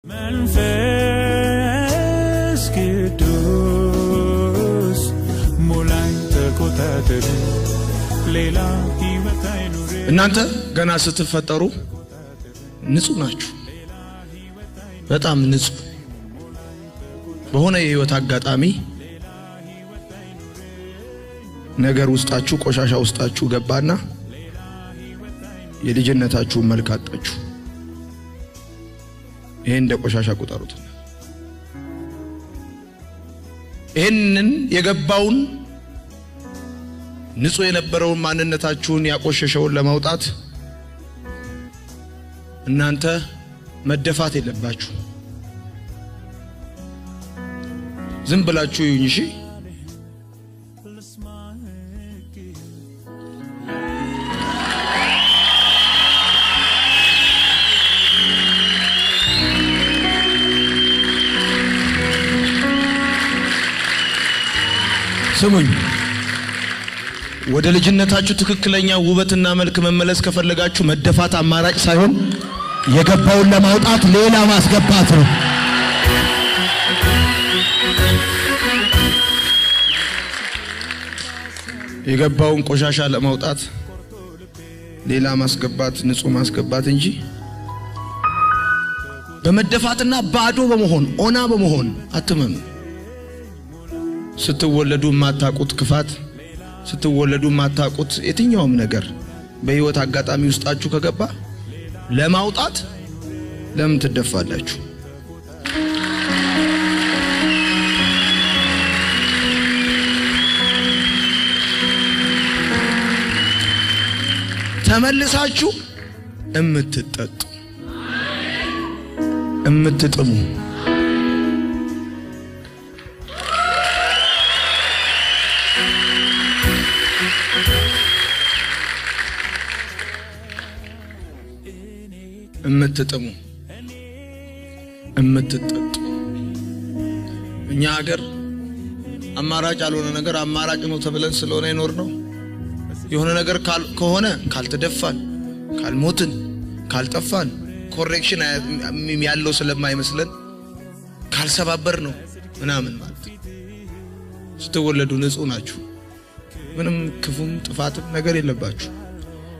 መንፈስ ቅዱስ ሙላኝ ተቆጣጠር ሌላ ህይወት አይኑር። እናንተ ገና ስትፈጠሩ ንጹህ ናችሁ፣ በጣም ንጹህ። በሆነ የህይወት አጋጣሚ ነገር ውስጣችሁ ቆሻሻ ውስጣችሁ ገባና የልጅነታችሁ መልክ አጣችሁ። ይሄን እንደ ቆሻሻ ቁጠሩት። ይሄንን የገባውን ንጹህ የነበረውን ማንነታችሁን ያቆሸሸውን ለማውጣት እናንተ መደፋት የለባችሁ። ዝም ብላችሁ ይሁን። እሺ ስሙኝ፣ ወደ ልጅነታችሁ ትክክለኛ ውበትና መልክ መመለስ ከፈለጋችሁ መደፋት አማራጭ ሳይሆን የገባውን ለማውጣት ሌላ ማስገባት ነው። የገባውን ቆሻሻ ለማውጣት ሌላ ማስገባት፣ ንጹህ ማስገባት እንጂ በመደፋትና ባዶ በመሆን ኦና በመሆን አትመኑ። ስትወለዱ ማታቁት ክፋት፣ ስትወለዱ ማታቁት የትኛውም ነገር በህይወት አጋጣሚ ውስጣችሁ ከገባ ለማውጣት ለምን ትደፋላችሁ? ተመልሳችሁ እምትጠጡ እምትጥሙ እምትጥሙ እምትጠጡ። እኛ ሀገር አማራጭ ያልሆነ ነገር አማራጭ ነው ተብለን ስለሆነ ይኖር ነው። የሆነ ነገር ከሆነ ካልተደፋን፣ ካልሞትን፣ ካልጠፋን ኮሬክሽን ያለው ስለማይመስለን ካልሰባበር ነው ምናምን ማለት። ስትወለዱ ንጹህ ናችሁ፣ ምንም ክፉም ጥፋትም ነገር የለባችሁ።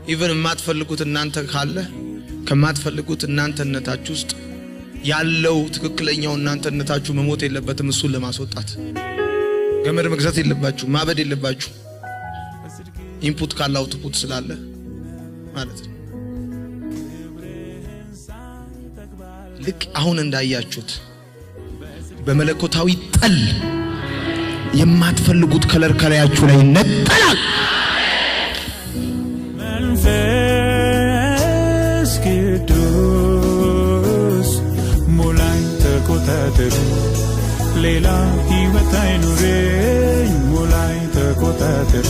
ኢቭን የማትፈልጉት እናንተ ካለ ከማትፈልጉት እናንተነታችሁ ውስጥ ያለው ትክክለኛው እናንተነታችሁ መሞት የለበትም። እሱን ለማስወጣት ገመድ መግዛት የለባችሁ፣ ማበድ የለባችሁ። ኢንፑት ካለ አውትፑት ስላለ ማለት ነው። ልክ አሁን እንዳያችሁት በመለኮታዊ ጠል የማትፈልጉት ከለር ከላያችሁ ላይ ይነጠላል። መንፈስ ቅዱስ ሙላኝ ተቆጣጠር ሌላ ህይወት አይኑረኝ። ሙላኝ ተቆጣጠር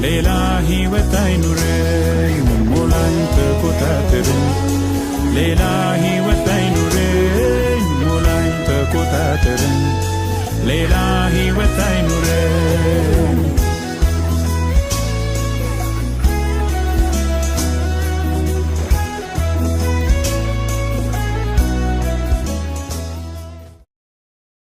ሌላ ህይወት አይኑረኝ። ሙላኝ ተቆጣጠር ሌላ ህይወት አይኑረኝ። ሙላኝ ተቆጣጠር ሌላ ህይወት አይኑረኝ።